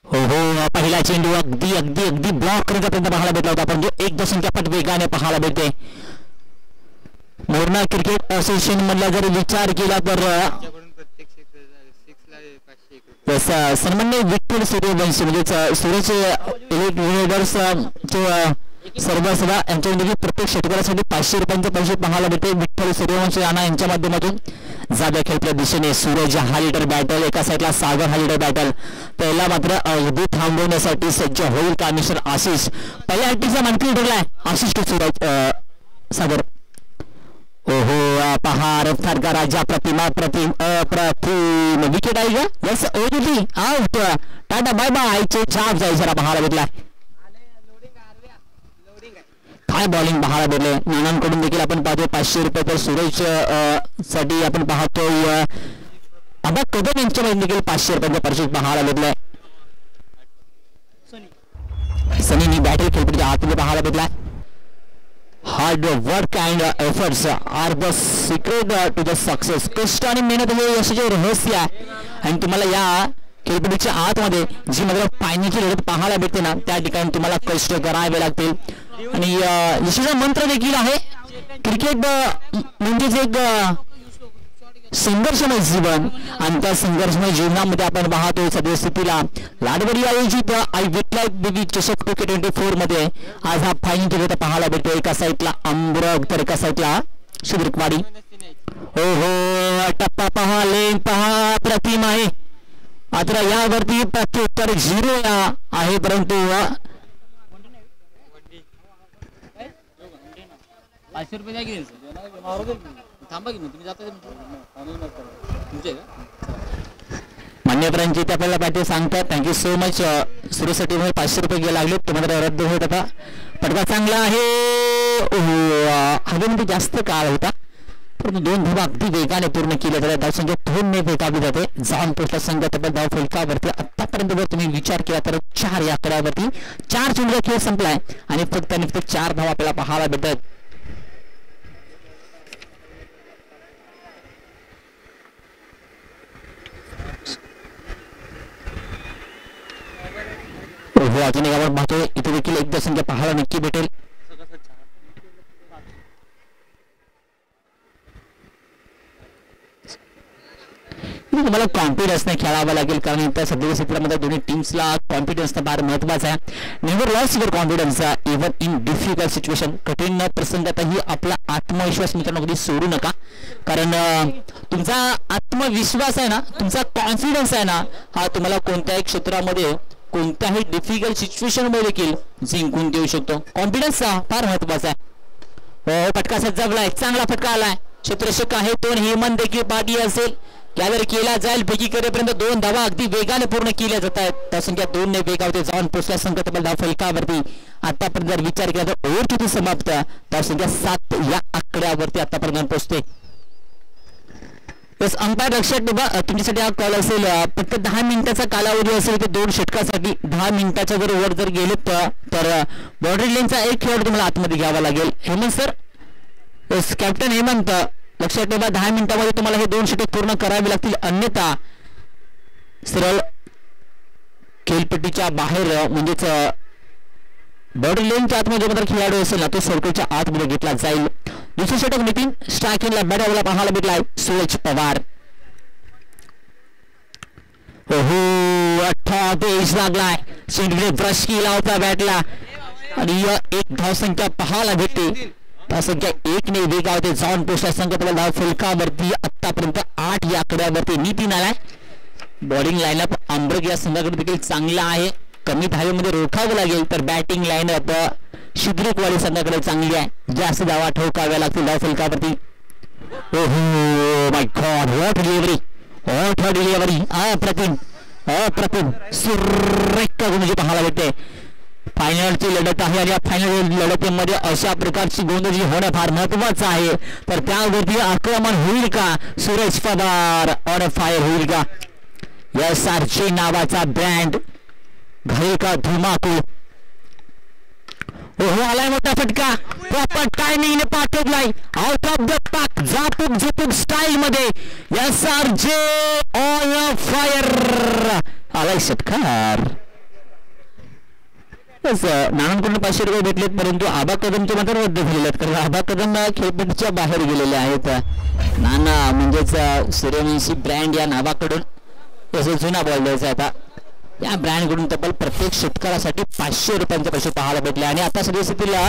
हो हो, पहिला चेंडू अगदी अगदी अगदी ब्लॉक करण्यापर्यंत पाहायला भेटला होता, पण जो एक दशंख्या पट वेगाने पाहायला भेटते. मोरणा क्रिकेट असोसिएशन मधला जर विचार केला तर सन्माननीय विठ्ठल सूर्यवंशी म्हणजे सूर्यचे सर्वसभा यांच्यामध्ये प्रत्येक शेतकऱ्यासाठी 500 रुपयांचे पैसे पाहायला भेटते. विठ्ठल सूर्यवंशी राणा यांच्या माध्यमातून जाब्या खेळच्या दिशेने सूरज हा लीडर बॅटल, एका साईडला सागर हा लीडर बॅटल. पहिला मात्र अगदी थांबवण्यासाठी सज्ज होईल का मिस्टर आशिष. पहिल्या हट्टीचा मानकरी ठरलाय आशिष के सूरज सागर. ओहो पहा रफ्तार का राजा प्रतिमा प्रतिम अप्रतिम विकेट आहे का. यस ओजी आउट. टाटा बाय बाय चे छाप जाय जरा पाहायला भेटला. काय बॉलिंग पाहायला भेटले नानांकडून देखील आपण पाहतो 500 रुपये तर सूरज साठी आपण पाहतोय अबा कदम यांच्यामध्ये देखील 500 रुपयांचा परिचय पाहायला भेटलाय. सनीनी बॅटल खेळपडीच्या आतमध्ये पाहायला भेटलाय. Hard work and efforts are the secret to the success. कष्ट आणि मेहनत हे यशाचे रहस्य आहे आणि तुम्हाला या खेळपडीच्या आतमध्ये जी मात्र फायनलची लढत पाहायला भेटते ना त्या ठिकाणी तुम्हाला कष्ट करावे लागतील आणि यशाचा मंत्र देखील आहे. क्रिकेट म्हणजेच एक संघर्षमय जीवन आणि त्या संघर्षमय जीवनामध्ये आपण पाहतो सद्यस्थितीला लाडवडी आयोजित आई विठ्ठल देवी चषक क्रिकेट 24 मध्ये आज हा फायनल लढत पाहायला भेटतो. एका साईडला अमरग तर एका साईडला शुद्रकवाडी. हो हो टप्पा पहा लेन पहा प्रतिम आहे. मात्र यावरती प्रत्युत्तर 0 आहे परंतु 500 रुपये द्या थांबा की तुम्ही जाता मान्यवरांची ते आपल्याला पाठी सांगतात. Thank you so much. सुरुसाठी 500 रुपये घ्यायला लागले तुम्हाला रद्द होत आता. पटका चांगला आहे. हवेमध्ये जास्त काळ होता परंतु 2 धावा अगदी वेगाने पूर्ण केल्या जातात. धावसंख्या 2 ने फेकावली जाते. जाऊन पोचला संघ तब्बल धाव फलकावरती आतापर्यंत जर तुम्ही विचार केला तर 4 या आकड्यावरती 4 चेंडूचा खेळ संपलाय आणि फक्त 4 धावा आपल्याला पाहायला भेटतात. हो अजून एकावर पाहतोय इथे देखील एक दशंख्या पाहायला नक्की भेटेल. तुम्हाला कॉन्फिडन्सने खेळावं लागेल कारण त्या सध्या क्षेत्रामध्ये दोन्ही टीम्सला कॉन्फिडन्स फार महत्वाचा आहे. Never loss your confidence even in difficult situation. कठीण प्रसंगातही आपला आत्मविश्वास मित्रांनो कधी सोडू नका कारण तुमचा आत्मविश्वास आहे ना तुमचा कॉन्फिडन्स आहे ना हा तुम्हाला कोणत्याही क्षेत्रामध्ये कोणत्याही डिफिकल्ट सिच्युएशन मध्ये देखील जिंकून देऊ शकतो. कॉन्फिडन्स फार महत्वाचा आहे. फटका सज्जवलाय चांगला फटका आलाय. क्षेत्ररक्षक आहे 2 हेमंत देखील पाठी असेल यावर केला जाईल पैकी करेपर्यंत 2 धावा अगदी वेगाने पूर्ण केल्या जात आहेत. त्या संख्या 2 ने वेगावते जाऊन पोचल्या संघ तब्बल धाव फलकावरती. आतापर्यंत जर विचार केला तर ओव्हर किती समाप्त त्या संख्या 7 या आकड्यावरती आतापर्यंत पोहोचते. बस अंपायर लक्षात ठेवा तुमच्यासाठी हा कॉल असेल फक्त 10 मिनिटाचा कालावधी असेल तर 2 षटकासाठी 10 मिनिटाच्या जर वर जर गेले तर बॉर्डर लेनचा एक खेळ तुम्हाला आतमध्ये घ्यावा लागेल. हेमंत सर बस कॅप्टन हेमंत लक्षात ठेवा 10 मिनिटांमध्ये तुम्हाला हे 2 षटक पूर्ण करावे लागतील अन्यथा सरळ खेळपट्टीच्या बाहेर म्हणजेच बॉर्डर लेनच्या आतमध्ये जर खेळाडू असेल ना तो सर्कलच्या आतमध्ये घेतला जाईल. दुसरे षटक नितीन स्ट्रायकिंगला बॅटला पाहायला भेटलाय सूरज पवार. हो 28 लागलाय. शेंडीने ब्रश केला होता बॅटला आणि एक धावसंख्या पाहायला भेटते. धावसंख्या 1 ने वेगावते जाऊन पोचला संघ तब्बल धाव फलकावरती आतापर्यंत 8 या आकड्यावरती नितीन आलाय. बॉलिंग लाईनअप आंबरग या संघाकडे देखील चांगला आहे. कमी धावेमध्ये रोखावं लागेल तर बॅटिंग लाईनअप शुद्रकवाडी संघाकडे चांगली आहे. जास्त धावा ठोकाव्या लागतील धाव फलकावरती. ओहो माय गॉड व्हॉट डिलिव्हरी अप्रतिम अप्रतिम सुरेख गुणजी पाहायला भेटते. फायनलची लढत आहे आणि या फायनल लढतीमध्ये अशा प्रकारची गोंधळी होणं फार महत्वाचं आहे. तर त्यावरती आक्रमण होईल का सूरज पवार ऑन फायर होईल का. SRJ नावाचा ब्रँड घाईल का धुमाकूळ. हो आलाय मोठा फटका प्रॉपर टायमिंगने पाठवलाय आउट ऑफ द पाक झापूक झुपूक स्टाईल मध्ये SRJ ऑन फायर आलाय षटकार. नानांकडून 500 रुपये भेटलेत परंतु आबा कदमचे मात्र रद्द झालेले आहेत कारण आबा कदम खेळपट्टीच्या बाहेर गेलेले आहेत. नाना म्हणजेच सूर्यवंशी ब्रँड या नावाकडून तसं जुना बॉल द्यायचा आता या ब्रँडकडून तब्बल प्रत्येक शेतकऱ्यासाठी 500 रुपयांचे पैसे पाहायला भेटले. आणि आता सद्यस्थितीला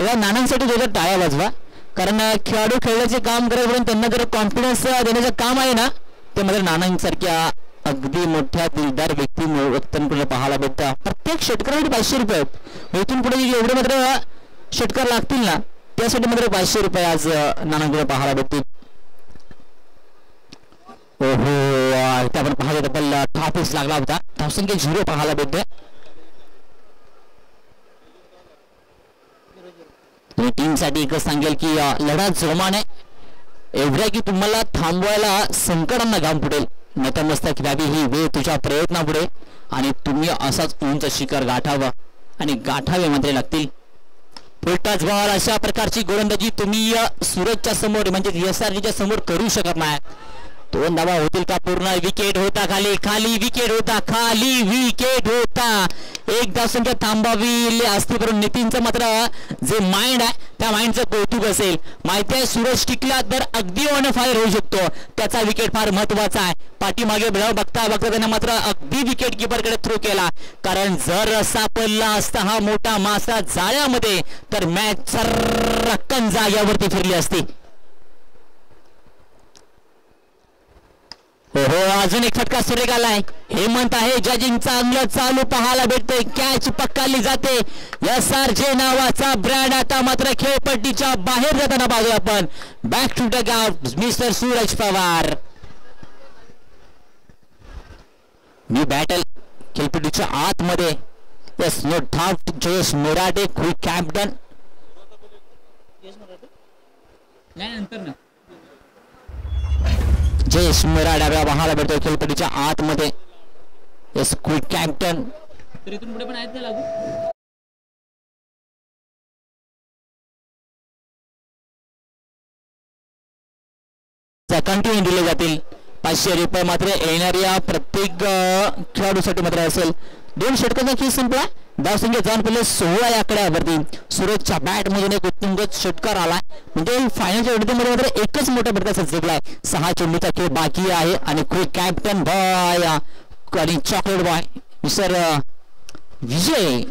या नानांसाठी जोरात टाळ्या वाजवा कारण खेळाडू खेळण्याचे काम करत म्हणून त्यांना जर कॉन्फिडन्स देण्याचं काम आहे ना ते मात्र नानांसारख्या अगदी मोठ्या दिलदार व्यक्तींकडून पाहायला भेटतं. प्रत्येक शेतकऱ्यासाठी 500 रुपये इथून पुढे एवढे मात्र षटकार लागतील ना त्यासाठी मात्र 500 रुपये आज नानांकडे पाहायला भेटतील. ओहो त्या आपण पाहतो तब्बल 10 पीस लागला होता धावसंख्या 0 पाहायला भेटते. तुम्ही टीमसाठी एकच सांगेल की लढा जोमाने एवढ्या की तुम्हाला थांबवायला संकटांना घाम फुटेल नतमस्तक व्हावी ही वेळ तुझ्या प्रयत्नापुढे आणि तुम्ही असाच उंच शिखर गाठावं आणि गाठावे मात्र लागतील. फुलटाच बॉल अशा प्रकारची गोलंदाजी तुम्ही सूरजच्या समोर म्हणजे SRJच्या समोर करू शकत नाही. 2 धावा होतील का पूर्ण विकेट होता खाली खाली विकेट होता खाली विकेट होता. एक धावसंख्या थांबावी असती परंतु नितीनचं मात्र जे माइंड आहे त्या माइंडचं कौतुक असेल. माहिती आहे सूरज टिकला तर अगदी ऑन फायर होऊ शकतो त्याचा विकेट फार महत्वाचा आहे. पाठीमागे बघता त्याने मात्र अगदी विकेट किपरकडे थ्रो केला कारण जर सापडला असता हा मोठा मासा जाळ्यामध्ये तर मॅच सर्रक्कन जाग्यावरती फिरली असती. हो अजून एक फटका सुरेख आलाय. हेमंत आहे जजिंग चांगलं चालू पाहायला भेटतंय कॅच पक्काली जाते. SRJ नावाचा ब्रँड आता मात्र खेळपट्टीच्या बाहेर जाताना पाहतो आपण. Back to the ground mister Suraj Pawar. New battle खेळपट्टीच्या आतमध्ये yes no doubt Jayesh Morade quick captain Jayesh Morade पाहायला भेटतोय खेळपट्टीच्या आतमध्ये यस क्विक कॅप्टन. इथून पुढे पण आहेत ना लागू कंटिन्यू दिले जातील. 500 रुपये मात्र येणाऱ्या प्रत्येक खेळाडूसाठी मात्र असेल. 2 षटकांचा खेळ संपला धावसंख्या जाऊन पहिले 16 या आकड्यावरती. सूरजच्या बॅट मधून एक उत्तुंग षटकार आला म्हणजे फायनलच्या वेळेमध्ये मात्र एकच मोठा फटका जिंकलाय. 6 चेंडूचा खेळ बाकी आहे आणि क्विक कॅप्टन बॉय आणि चॉकलेट बॉय मिस्टर विजय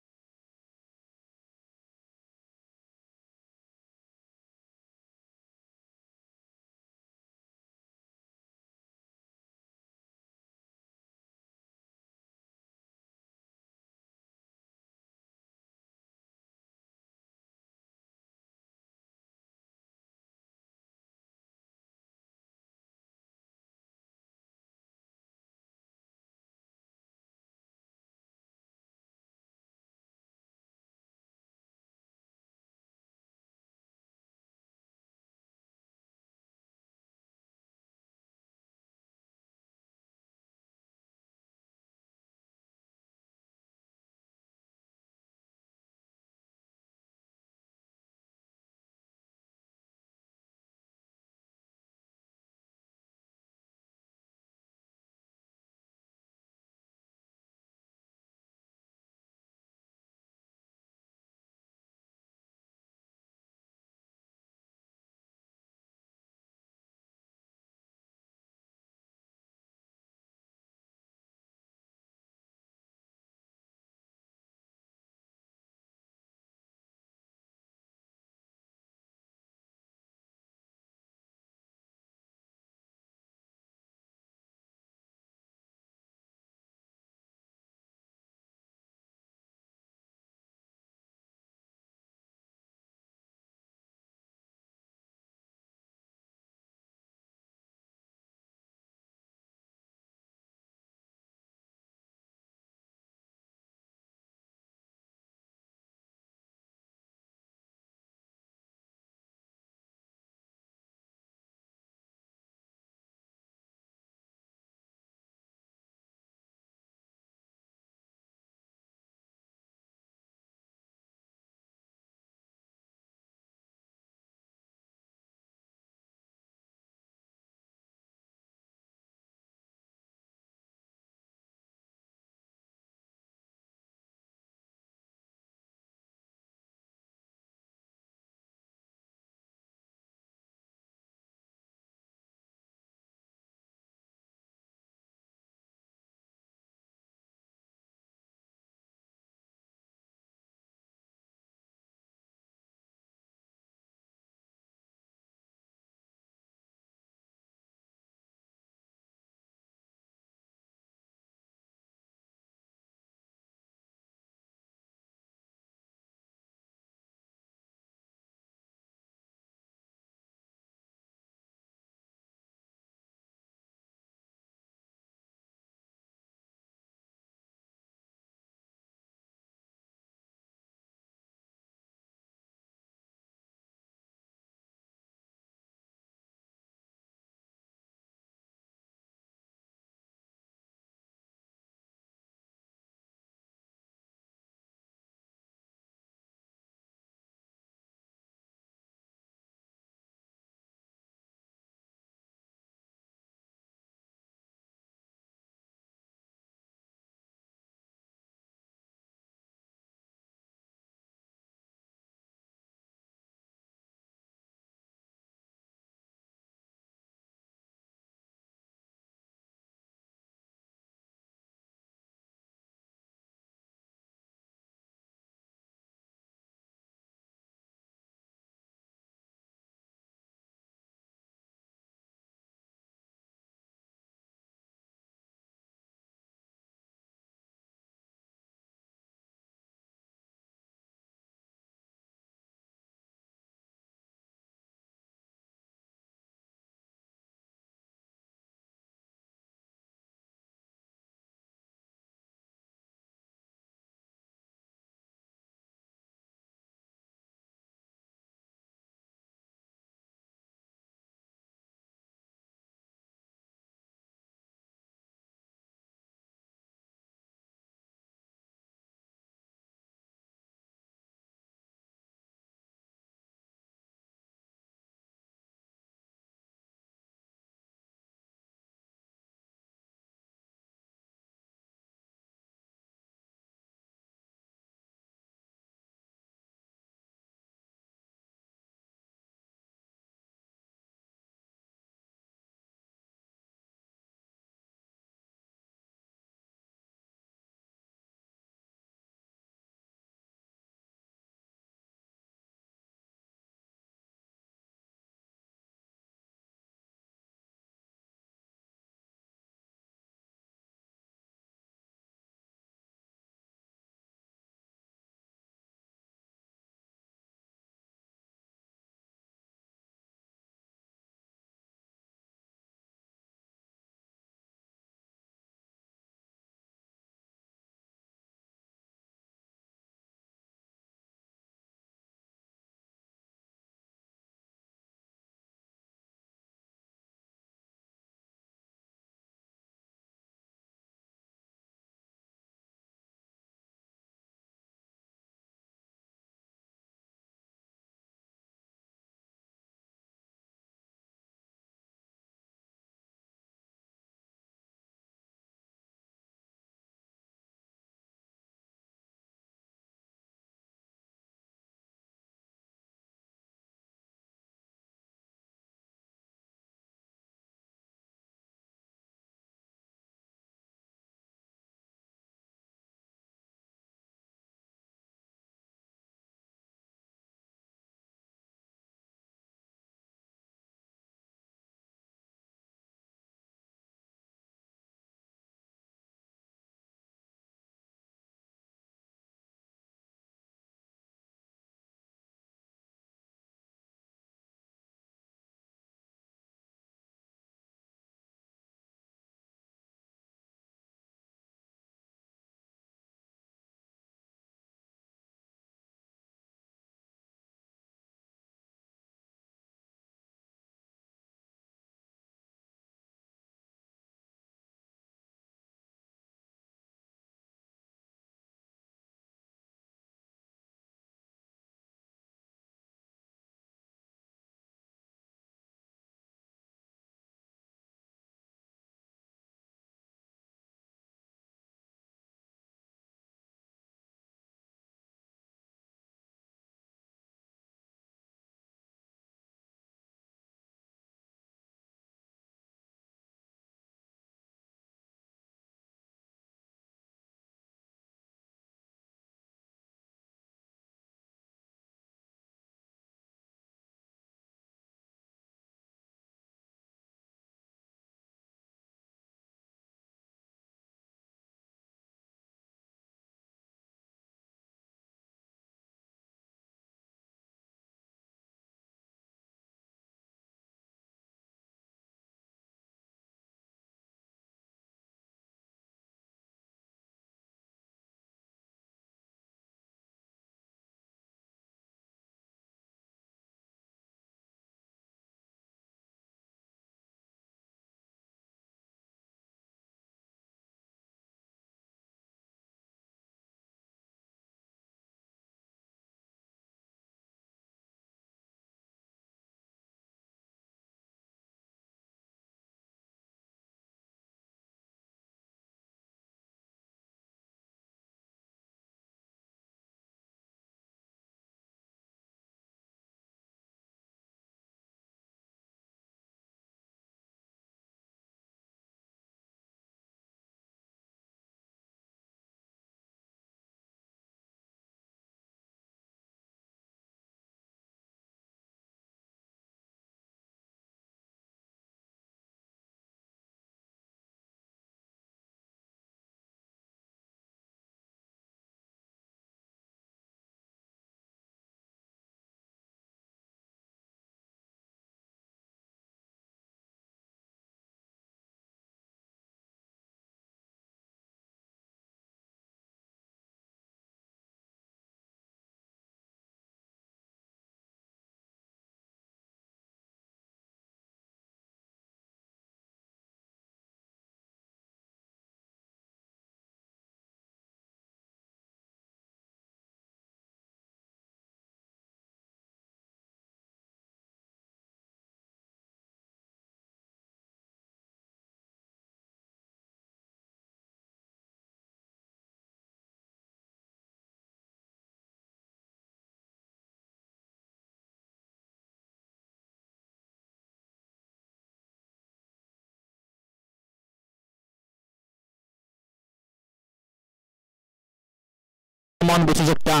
माउंट बसू शकता.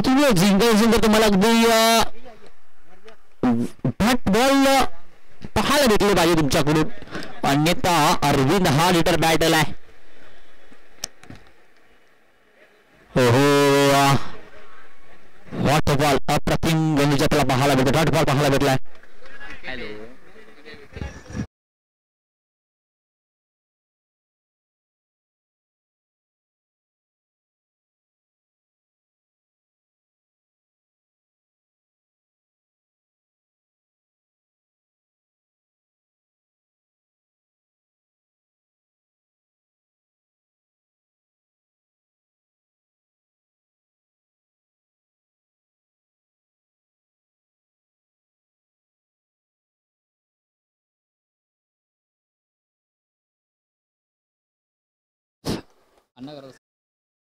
तुम्ही जिंकल तुम्हाला अगदी भट बॉल पाहायला भेटले पाहिजे तुमच्याकडून. अन्यथा अरविंद हा लिटर बॅटल आहे. हॉट बॉल अप्रतिम गंजूच्या त्याला पाहायला भेटतो. हॉट बॉल पाहायला भेटलाय.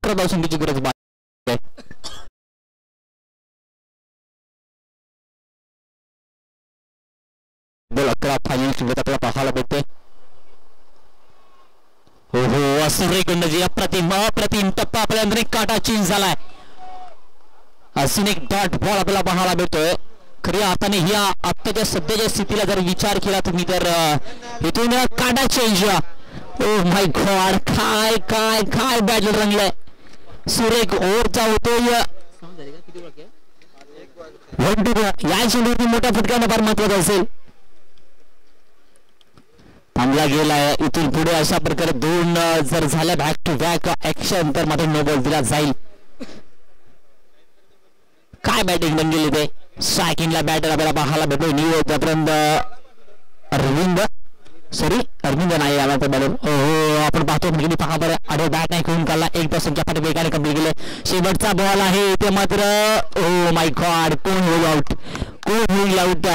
धावसंख्येची गरज आहे. बोल 11 फायनल आपल्याला पाहायला भेटते. हो हो सूर्यकुंड जी अप्रतिम टप्पा आपल्याला काटा चेंज झालाय. असून एक डॉट बॉल आपल्याला पाहायला भेटतोय. खऱ्या अर्थाने ह्या आत्ताच्या सध्याच्या स्थितीला जर विचार केला तुम्ही तर इथून काटा चेंज. ओ माय गॉड काय काय काय बॅटल रंगलाय. सुरेख ओव्हरचा होतोय. या चेंडूवरती मोठ्या फटक्याने फार महत्वाचा असेल. थांबला गेलाय. इथून पुढे अशा प्रकारे 2 जर झाल्या बॅक टू बॅक ऍक्शन तर मात्र नो बॉल दिला जाईल. काय बॅटिंग बन गेली ते. स्ट्रायकिंगला बॅटर आपल्याला पाहायला भेटतो. न्यू त्यापर्यंत अरविंद नाही आला तर बॅटर. हो आपण पाहतो म्हणजे पहा बरं आडवे बॅट नाही खेळून काढला. 1% पाठी वेगाने कंप्लीट केले. शेवटचा बॉल आहे ते मात्र ओ माय गॉड कोण होईल आउट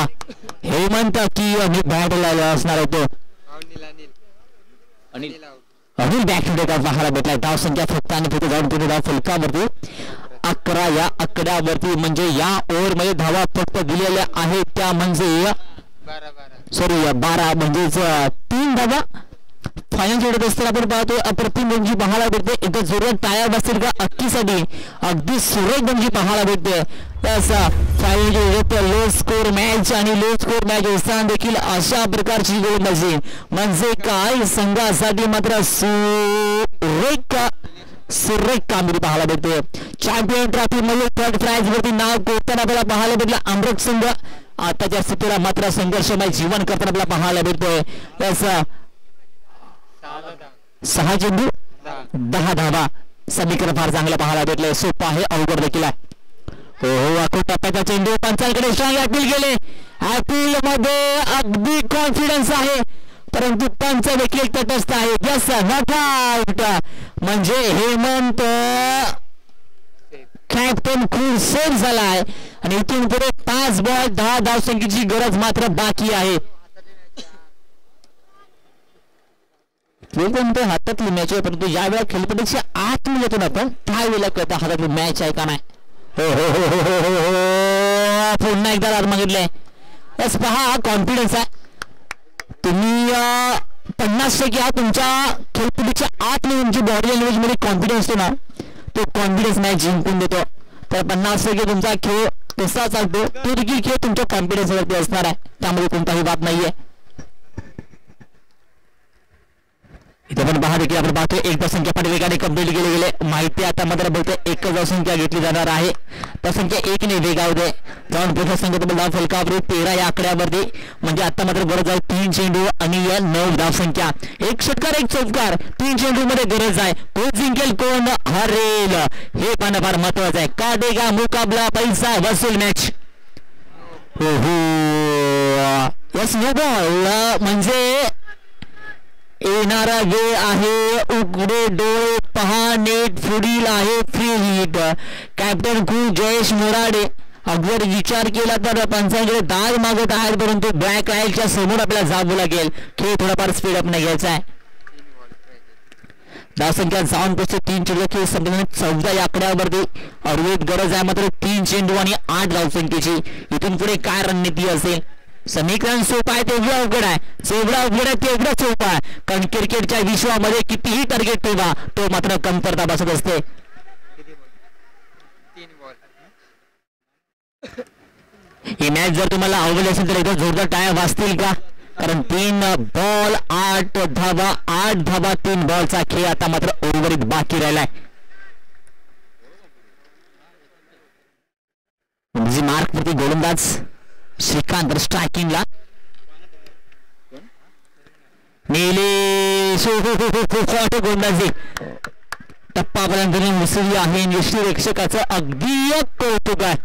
हेमंत की बॅट लावला असणार होतो. अनिल बॅक टू बॅक पाहायला भेटलाय. धाव संख्या फक्त आणि फक्त जाऊन पुढे धाव फलकावरती 11 या आकड्यावरती म्हणजे या ओव्हरमध्ये धावा फक्त दिलेल्या आहेत त्या म्हणजे 12 म्हणजेच 3 धावा फायनल खेळत असताना आपण पाहतो. अप्रतिम गंजी पाहायला भेटते. एकदा जोरात टायर बसतील का अक्कीसाठी अगदी सुरेख गंजी पाहायला भेटते. फायनल लो स्कोर मॅच आणि लो स्कोर मॅच असताना देखील अशा प्रकारची गोलंदाजी म्हणजे काय संघासाठी मात्र सुरेख कामगिरी पाहायला भेटते. चॅम्पियन ट्रॉफी मध्ये 3rd प्राइज वरती नाव कोरताना आपल्याला पाहायला भेटलं. अमृत संघ आताच्या स्थितीला मात्र संघर्षमय जीवन करताना आपल्याला पाहायला भेटतोय. 6 चेंडू 10 धावा समीकरण फार चांगलं पाहायला भेटलंय. सोपं आहे अवघड देखील आहे. हो टप्प्याचा चेंडू पंचांकडे स्ट्रॉंग अपील गेले. अपील मध्ये अगदी कॉन्फिडन्स आहे परंतु पंच देखील तटस्थ आहे. यस नॉट आउट म्हणजे हेमंत कॅप्टन खूप सेफ झालाय आणि इथून पुढे 5 बॉल 10 धावसंख्येची गरज मात्र बाकी आहे. हातातली मॅच आहे परंतु या वेळा खेळपट्टीच्या आत येतो ना आपण त्यावेळेला कळतं हातातली मॅच आहे का नाही. हो हो हो हो हो हो हो पुन्हा एकदा राज मागितलंय. बस पहा कॉन्फिडन्स आहे. तुम्ही 50% हा तुमच्या खेळपट्टीच्या आत तुमची बॉडी लँग्वेज मध्ये कॉन्फिडन्स ना तो कॉन्फिडन्स मॅच जिंकून देतो. तर 50% तुमचा खेळ कसा चालतो तो देखील खेळ तुमच्या कॉन्फिडन्स वरती असणार आहे. त्यामुळे कोणताही बात नाहीये. इथे पण पहा देखील आपण पाहतो 1 धावसंख्या पाठी वेगाने कंप्लीट केले गेले. माहिती आता मात्र बोलते 1 धावसंख्या घेतली जाणार आहे. धावसंख्या 1 ने वेगावते जाऊन पुढच्या संघातून धाव फलकावरती 13 या आकड्यावरती म्हणजे आता मात्र गरज आहे 3 चेंडू आणि 9 धावसंख्या. 1 षटकार 1 चौकार 3 चेंडू मध्ये गरज आहे. कोण जिंकेल कोण हरेल हे पाहणं फार महत्वाचं आहे. काढेगा मुकाबला पैसा वसूल मॅच. हो हो यस नो बॉल म्हणजे येणारा वेळ आहे. उघडे डोळे पहा नेट पुढील आहे फ्री हिट. कॅप्टन खूप जयेश मोराडे अगोदर विचार केला तर पंचांकडे दाग मागत आहेत परंतु ब्लॅक लाईटच्या समोर आपल्याला जावं लागेल. खेळ थोडाफार स्पीड अप नाही घ्यायचा आहे. धावसंख्या जाऊन पोहोचते 3 चेंडू खेळ संपल्यानंतर 14 या आकड्यावरती अडवत गरज आहे मात्र 3 चेंडू आणि 8 धावसंख्येची. इथून पुढे काय रणनीती असेल. समीकरण सोपं आहे तेवढं अवघड आहे. जेवढं अवघड आहे तेवढं सोपं आहे कारण क्रिकेटच्या विश्वामध्ये कितीही टार्गेट ठेवा तो मात्र कमतरता बसत असते. ही मॅच जर तुम्हाला आवडली असेल तर एकदम जोरदार टाळ्या वाजतील का? कारण 3 बॉल 8 धावा 8 धावा 3 बॉलचा खेळ आता मात्र उर्वरित बाकी राहिलाय. मार्क वरती गोलंदाज श्रीकांत स्ट्रायकिंगला गोलंदाजी टप्पापर्यंत मुसली आहे. यष्टीरक्षकाचं अगदी कौतुक आहे.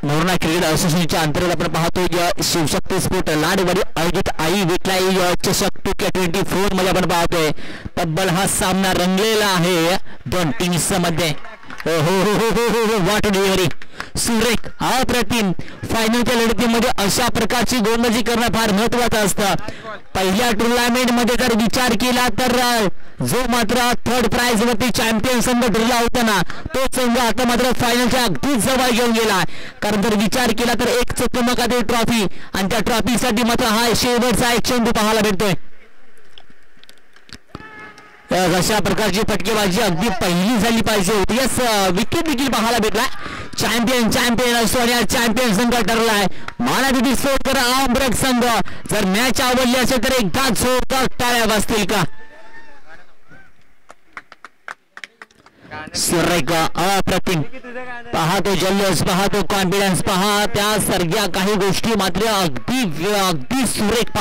मोरणा क्रिकेट असोसिएशनच्या अंतर्गत आपण पाहतोय शिवशक्ती स्पोर्ट लाडवाडी आयोजित आई विठलाई चषक 2K24 मध्ये आपण पाहतोय. तब्बल हा सामना रंगलेला आहे दोन टीम्स मध्ये. वाट डिलिव्हरी सुरेख अप्रतिम. फायनलच्या लढतीमध्ये अशा प्रकारची गोलंदाजी करणं फार महत्वाचं असतं. पहिल्या टुर्नामेंट मध्ये जर विचार केला तर जो मात्र थर्ड प्राइज वरती चॅम्पियन संघ ठरला होता ना, तो संघ आता मात्र फायनलच्या अगदी जवळ घेऊन गेला. कारण जर विचार केला तर एक चकमकातील ट्रॉफी आणि त्या ट्रॉफीसाठी मात्र हा शेवटचा एक चेंडू पाहायला भेटतोय. अशा प्रकारची फटकेबाजी अगदी पहिली झाली पाहिजे होती. यस, विकेट देखील पाहायला भेटला. चॅम्पियन असतो आणि चॅम्पियन संघ ठरलाय. मानादिती सोड कर आमब्रक संघ. जर मॅच आवडली असेल तर एकदा जोरदार टाळ्या वाजतील का? सुरेख अप्रतिम. पहा तो जल्लोष, पहा तो कॉन्फिडन्स, पहा त्या सगळ्या काही गोष्टी मात्र अगदी सुरेख